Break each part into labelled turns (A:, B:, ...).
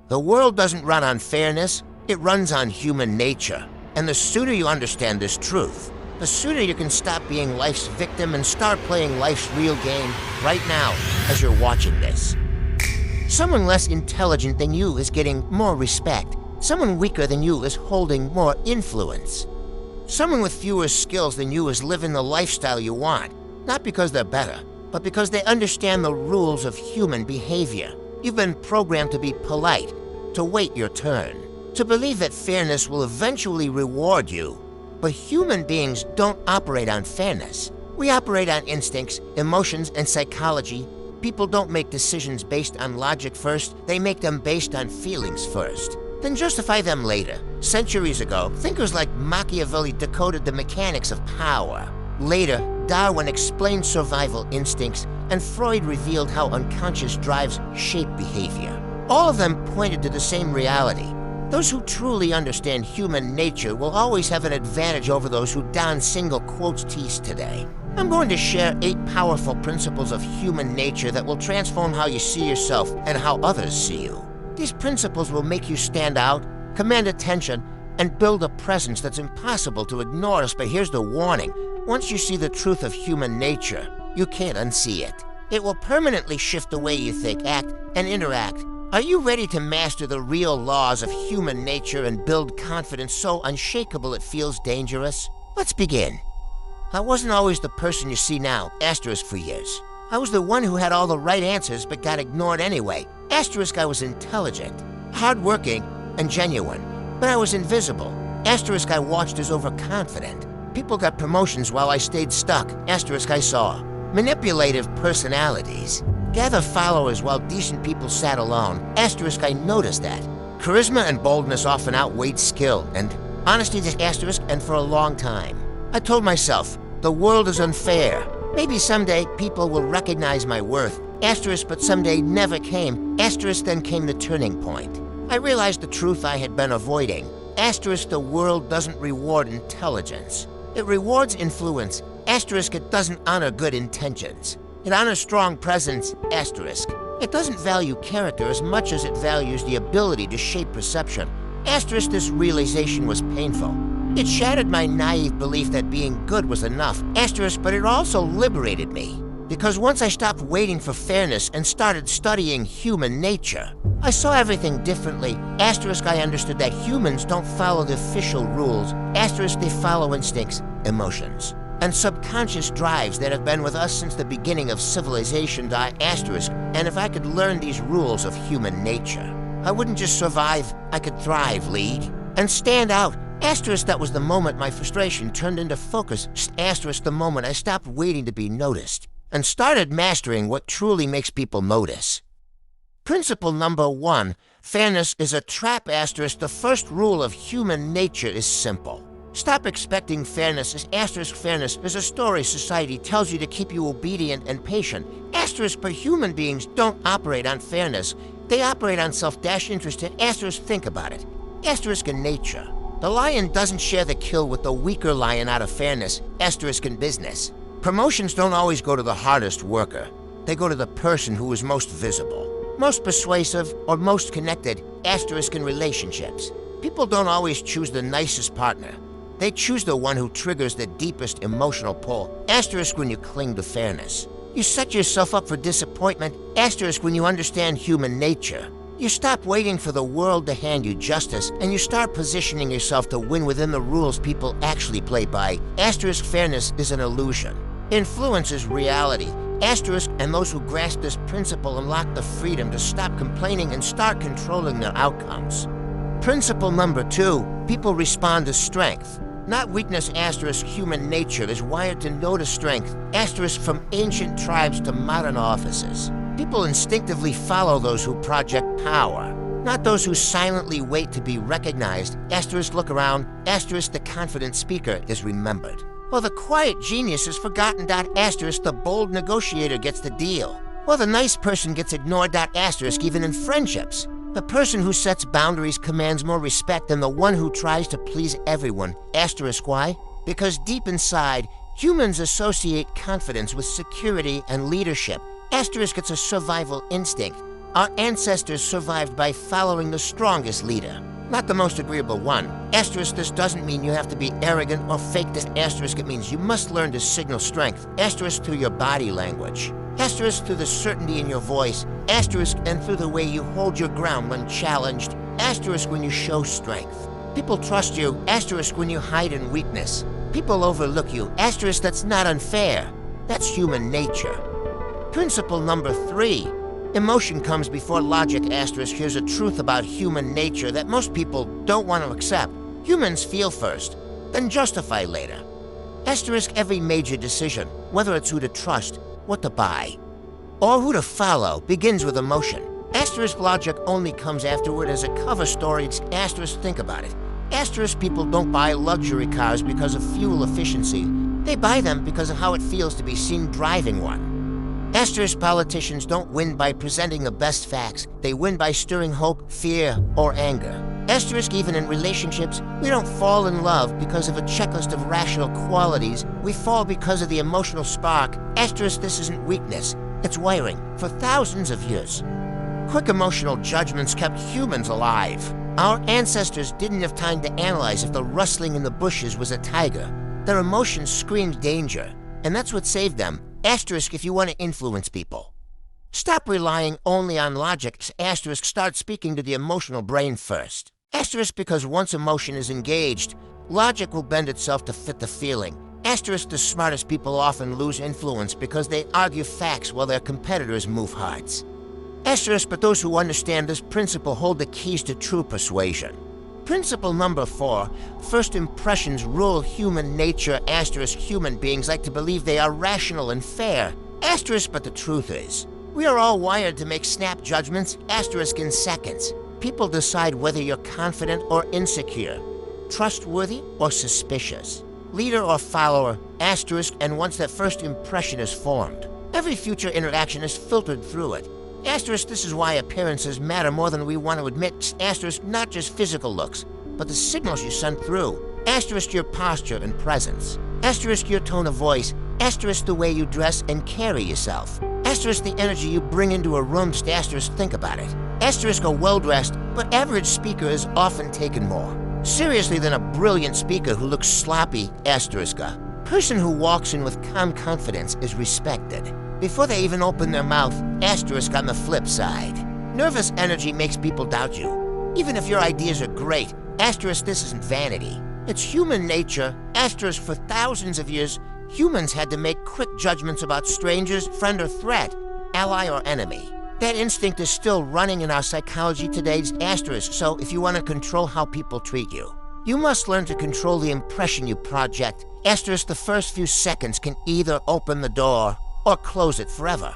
A: The world doesn't run on fairness, it runs on human nature. And the sooner you understand this truth, the sooner you can stop being life's victim and start playing life's real game right now as you're watching this. Someone less intelligent than you is getting more respect. Someone weaker than you is holding more influence. Someone with fewer skills than you is living the lifestyle you want, not because they're better, but because they understand the rules of human behavior. You've been programmed to be polite, to wait your turn, to believe that fairness will eventually reward you. But human beings don't operate on fairness. We operate on instincts, emotions, and psychology. People don't make decisions based on logic first, they make them based on feelings first, then justify them later. Centuries ago, thinkers like Machiavelli decoded the mechanics of power. Later, Darwin explained survival instincts, and Freud revealed how unconscious drives shape behavior. All of them pointed to the same reality. Those who truly understand human nature will always have an advantage over those who don single quotes tees today. I'm going to share 8 powerful principles of human nature that will transform how you see yourself and how others see you. These principles will make you stand out, command attention, and build a presence that's impossible to ignore. But here's the warning. Once you see the truth of human nature, you can't unsee it. It will permanently shift the way you think, act, and interact. Are you ready to master the real laws of human nature and build confidence so unshakable it feels dangerous? Let's begin. I wasn't always the person you see now, asterisk for years. I was the one who had all the right answers but got ignored anyway. Asterisk, I was intelligent, hardworking, and genuine, but I was invisible. Asterisk, I watched as overconfident. People got promotions while I stayed stuck. Asterisk, I saw manipulative personalities gather followers while decent people sat alone. Asterisk, I noticed that. Charisma and boldness often outweighed skill, and honesty just asterisk, and for a long time. I told myself, the world is unfair. Maybe someday people will recognize my worth. Asterisk, but someday never came. Asterisk, then came the turning point. I realized the truth I had been avoiding. Asterisk, the world doesn't reward intelligence. It rewards influence. Asterisk, it doesn't honor good intentions. It honors strong presence. Asterisk. It doesn't value character as much as it values the ability to shape perception. Asterisk, this realization was painful. It shattered my naive belief that being good was enough. Asterisk, but it also liberated me. Because once I stopped waiting for fairness and started studying human nature, I saw everything differently. Asterisk, I understood that humans don't follow the official rules. Asterisk, they follow instincts, emotions, and subconscious drives that have been with us since the beginning of civilization. Asterisk, and if I could learn these rules of human nature, I wouldn't just survive, I could thrive, lead, and stand out. Asterisk, that was the moment my frustration turned into focus. Asterisk, the moment I stopped waiting to be noticed and started mastering what truly makes people notice. Principle number 1, fairness is a trap. Asterisk, the first rule of human nature is simple. Stop expecting fairness. Asterisk, fairness is a story society tells you to keep you obedient and patient. Asterisk, but human beings don't operate on fairness. They operate on self-interest. Asterisk, think about it. Asterisk, in nature, the lion doesn't share the kill with the weaker lion out of fairness. Asterisk, in business, promotions don't always go to the hardest worker. They go to the person who is most visible, most persuasive, or most connected. Asterisk, in relationships, people don't always choose the nicest partner. They choose the one who triggers the deepest emotional pull. Asterisk, when you cling to fairness, you set yourself up for disappointment. Asterisk, when you understand human nature, you stop waiting for the world to hand you justice, and you start positioning yourself to win within the rules people actually play by. Asterisk, fairness is an illusion. Influence is reality. Asterisk, and those who grasp this principle unlock the freedom to stop complaining and start controlling their outcomes. Principle number 2, people respond to strength, not weakness. Asterisk, human nature is wired to notice strength. Asterisk, from ancient tribes to modern offices, people instinctively follow those who project power, not those who silently wait to be recognized. Asterisk, look around. Asterisk, the confident speaker is remembered, while the quiet genius is forgotten. Asterisk, the bold negotiator gets the deal, while the nice person gets ignored. Asterisk, even in friendships, the person who sets boundaries commands more respect than the one who tries to please everyone. Asterisk, why? Because deep inside, humans associate confidence with security and leadership. Asterisk, it's a survival instinct. Our ancestors survived by following the strongest leader, not the most agreeable one. Asterisk, this doesn't mean you have to be arrogant or fake this. Asterisk, it means you must learn to signal strength. Asterisk, through your body language. Asterisk, through the certainty in your voice. Asterisk, and through the way you hold your ground when challenged. Asterisk, when you show strength. People trust you. Asterisk, when you hide in weakness. People overlook you. Asterisk, that's not unfair. That's human nature. Principle number 3. Emotion comes before logic. Asterisk, here's a truth about human nature that most people don't want to accept. Humans feel first, then justify later. Asterisk, every major decision, whether it's who to trust, what to buy, or who to follow, begins with emotion. Asterisk, logic only comes afterward as a cover story. Asterisk, think about it. Asterisk, people don't buy luxury cars because of fuel efficiency. They buy them because of how it feels to be seen driving one. Asterisk, politicians don't win by presenting the best facts. They win by stirring hope, fear, or anger. Asterisk, even in relationships, we don't fall in love because of a checklist of rational qualities. We fall because of the emotional spark. Asterisk, this isn't weakness. It's wiring for thousands of years. Quick emotional judgments kept humans alive. Our ancestors didn't have time to analyze if the rustling in the bushes was a tiger. Their emotions screamed danger, and that's what saved them. Asterisk, if you want to influence people, stop relying only on logic. Asterisk, start speaking to the emotional brain first. Asterisk, because once emotion is engaged, logic will bend itself to fit the feeling. Asterisk, the smartest people often lose influence because they argue facts while their competitors move hearts. Asterisk, but those who understand this principle hold the keys to true persuasion. Principle number 4, first impressions rule human nature. Asterisk, human beings like to believe they are rational and fair. Asterisk, but the truth is, we are all wired to make snap judgments. Asterisk, in seconds. People decide whether you're confident or insecure, trustworthy or suspicious, leader or follower. Asterisk, and once that first impression is formed, every future interaction is filtered through it. Asterisk, this is why appearances matter more than we want to admit. Asterisk, not just physical looks, but the signals you send through. Asterisk, your posture and presence. Asterisk, your tone of voice. Asterisk, the way you dress and carry yourself. Asterisk, the energy you bring into a room. Asterisk, think about it. Asterisk, a well-dressed but average speaker is often taken more seriously than a brilliant speaker who looks sloppy. Asterisk, a person who walks in with calm confidence is respected before they even open their mouth. Asterisk, on the flip side, nervous energy makes people doubt you, even if your ideas are great. Asterisk, this isn't vanity. It's human nature. Asterisk, for thousands of years, humans had to make quick judgments about strangers, friend or threat, ally or enemy. That instinct is still running in our psychology today. Asterisk, so if you want to control how people treat you, you must learn to control the impression you project. Asterisk, the first few seconds can either open the door or close it forever.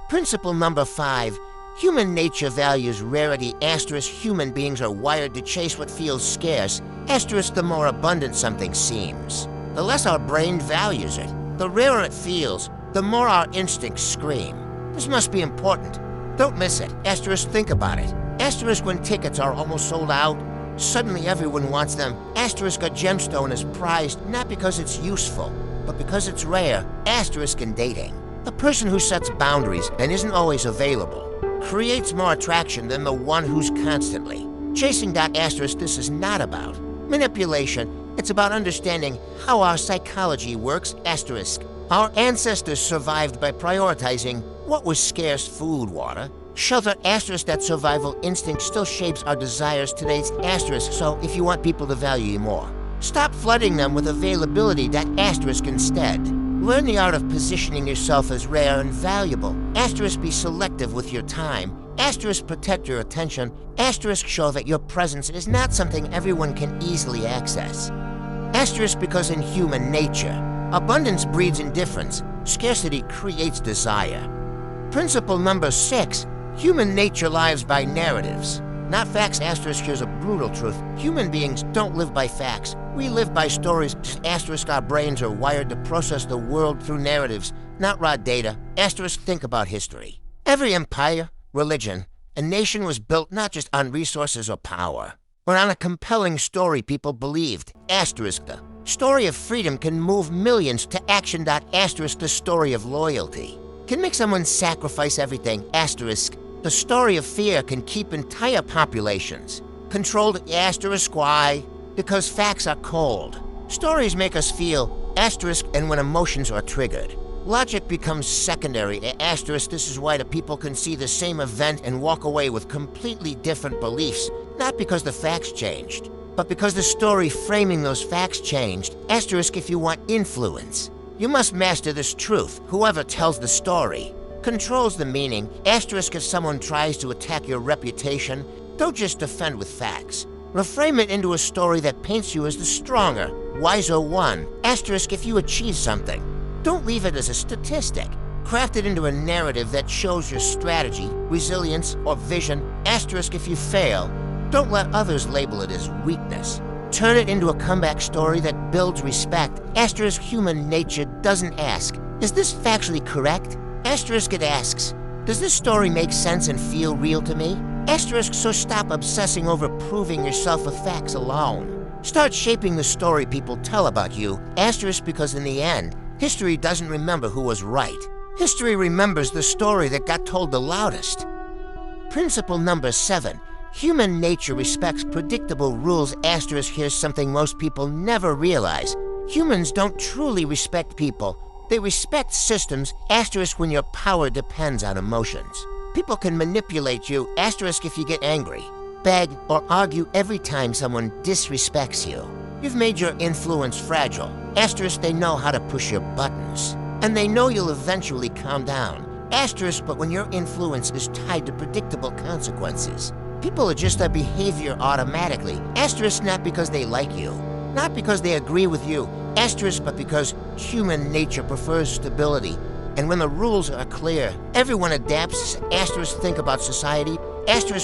A: Principle number 5, human nature values rarity. Asterisk, human beings are wired to chase what feels scarce. Asterisk, the more abundant something seems, the less our brain values it. The rarer it feels, the more our instincts scream, this must be important. Don't miss it. Asterisk, think about it. Asterisk, when tickets are almost sold out, suddenly everyone wants them. Asterisk, a gemstone is prized not because it's useful, but because it's rare. Asterisk, in dating, the person who sets boundaries and isn't always available creates more attraction than the one who's constantly chasing. Asterisk, this is not about manipulation. It's about understanding how our psychology works. Asterisk, our ancestors survived by prioritizing what was scarce: food, water, shelter. Asterisk, that survival instinct still shapes our desires today. Asterisk, so if you want people to value you more, stop flooding them with availability. Asterisk, instead, learn the art of positioning yourself as rare and valuable. Asterisk, be selective with your time. Asterisk, protect your attention. Asterisk, show that your presence is not something everyone can easily access. Asterisk, because in human nature, abundance breeds indifference. Scarcity creates desire. Principle number 6, human nature lives by narratives, not facts. Asterisk, here's a brutal truth. Human beings don't live by facts. We live by stories. Asterisk, our brains are wired to process the world through narratives, not raw data. Asterisk, think about history. Every empire, religion, and nation was built not just on resources or power, but on a compelling story people believed. Asterisk, the story of freedom can move millions to action. Asterisk, the story of loyalty can make someone sacrifice everything. Asterisk, The story of fear can keep entire populations controlled *y because facts are cold. Stories make us feel and when emotions are triggered. Logic becomes secondary This is why the people can see the same event and walk away with completely different beliefs, not because the facts changed, but because the story framing those facts changed. If you want influence, you must master this truth. Whoever tells the story controls the meaning. If someone tries to attack your reputation, don't just defend with facts. Reframe it into a story that paints you as the stronger, wiser one. If you achieve something, don't leave it as a statistic. Craft it into a narrative that shows your strategy, resilience, or vision. If you fail, don't let others label it as weakness. Turn it into a comeback story that builds respect. Human nature doesn't ask, is this factually correct? It asks, does this story make sense and feel real to me? So stop obsessing over proving yourself with facts alone. Start shaping the story people tell about you. Because in the end, history doesn't remember who was right. History remembers the story that got told the loudest. Principle number 7. Human nature respects predictable rules. Here's something most people never realize. Humans don't truly respect people. They respect systems, when your power depends on emotions. People can manipulate you, if you get angry, beg, or argue every time someone disrespects you. You've made your influence fragile. They know how to push your buttons. And they know you'll eventually calm down. But when your influence is tied to predictable consequences, people adjust their behavior automatically. Not because they like you, not because they agree with you, but because human nature prefers stability. And when the rules are clear, everyone adapts. Think about society.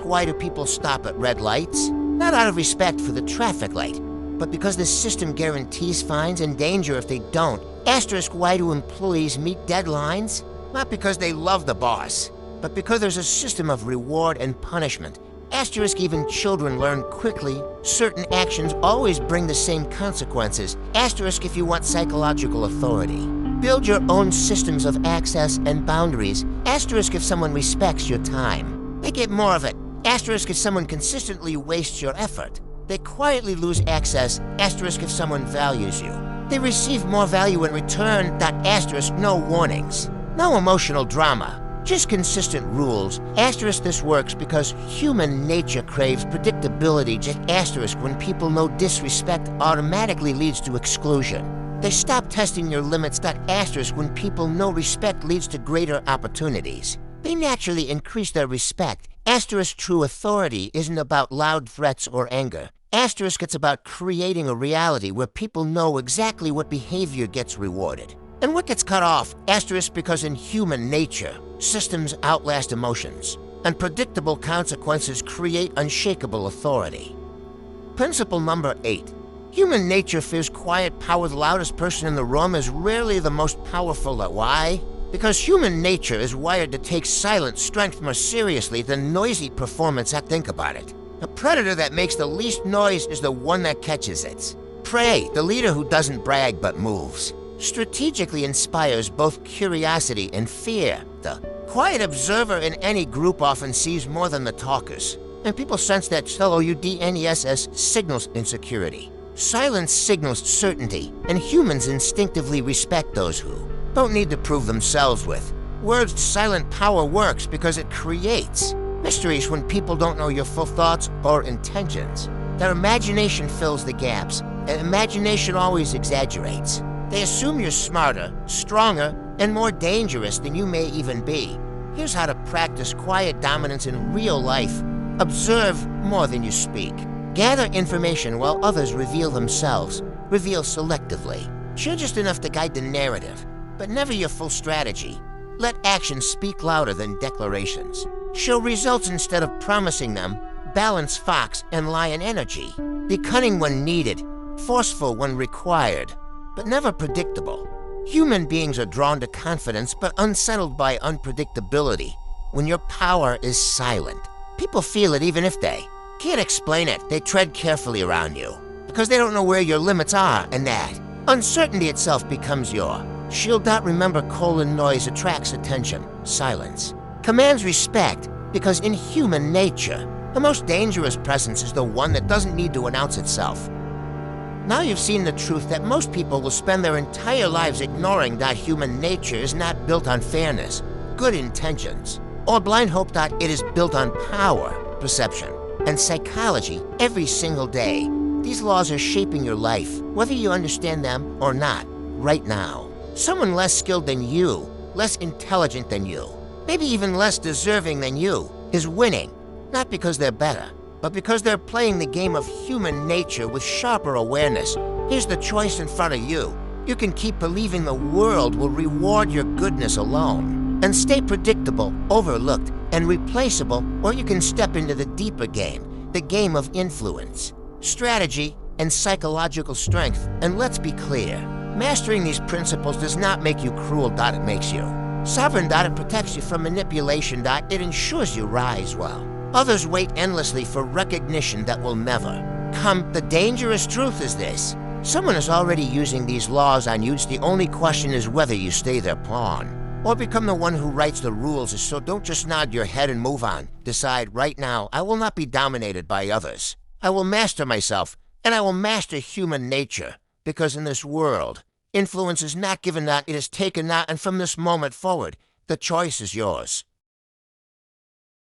A: Why do people stop at red lights? Not out of respect for the traffic light, but because the system guarantees fines and danger if they don't. Why do employees meet deadlines? Not because they love the boss, but because there's a system of reward and punishment. Even children learn quickly. Certain actions always bring the same consequences. If you want psychological authority, build your own systems of access and boundaries. If someone respects your time, they get more of it. If someone consistently wastes your effort, they quietly lose access. If someone values you, they receive more value in return. No warnings, no emotional drama, just consistent rules. This works because human nature craves predictability. When people know disrespect automatically leads to exclusion, they stop testing your limits. When people know respect leads to greater opportunities, they naturally increase their respect. True authority isn't about loud threats or anger. It's about creating a reality where people know exactly what behavior gets rewarded and what gets cut off. Because in human nature, systems outlast emotions, and predictable consequences create unshakable authority. Principle number 8. Human nature fears quiet power. The loudest person in the room is rarely the most powerful. Why? Because human nature is wired to take silent strength more seriously than noisy performance. Think about it. A predator that makes the least noise is the one that catches it. Prey, the leader who doesn't brag but moves, strategically inspires both curiosity and fear. The quiet observer in any group often sees more than the talkers, and people sense that loudness signals insecurity. Silence signals certainty, and humans instinctively respect those who don't need to prove themselves with words. Silent power works because it creates mysteries. When people don't know your full thoughts or intentions, their imagination fills the gaps, and imagination always exaggerates. They assume you're smarter, stronger, and more dangerous than you may even be. Here's how to practice quiet dominance in real life. Observe more than you speak. Gather information while others reveal themselves. Reveal selectively. Share just enough to guide the narrative, but never your full strategy. Let actions speak louder than declarations. Show results instead of promising them. Balance fox and lion energy. Be cunning when needed, forceful when required, but never predictable. Human beings are drawn to confidence but unsettled by unpredictability. When your power is silent, people feel it even if they can't explain it. They tread carefully around you because they don't know where your limits are, and that uncertainty itself becomes your shield. Remember, noise attracts attention. Silence commands respect. Because in human nature, the most dangerous presence is the one that doesn't need to announce itself. Now you've seen the truth that most people will spend their entire lives ignoring that human nature is not built on fairness, good intentions, or blind hope that it is built on power, perception, and psychology every single day. These laws are shaping your life, whether you understand them or not, right now. Someone less skilled than you, less intelligent than you, maybe even less deserving than you, is winning, not because they're better, but because they're playing the game of human nature with sharper awareness. Here's the choice in front of you. You can keep believing the world will reward your goodness alone, and stay predictable, overlooked, and replaceable, or you can step into the deeper game, the game of influence, strategy, and psychological strength. And let's be clear, mastering these principles does not make you cruel. It makes you sovereign. It protects you from manipulation. It ensures you rise well. Others wait endlessly for recognition that will never come. The dangerous truth is this: someone is already using these laws on you. The only question is whether you stay their pawn or become the one who writes the rules. So don't just nod your head and move on. Decide right now, I will not be dominated by others. I will master myself, and I will master human nature. Because in this world, influence is not given, it is taken, and from this moment forward, the choice is yours.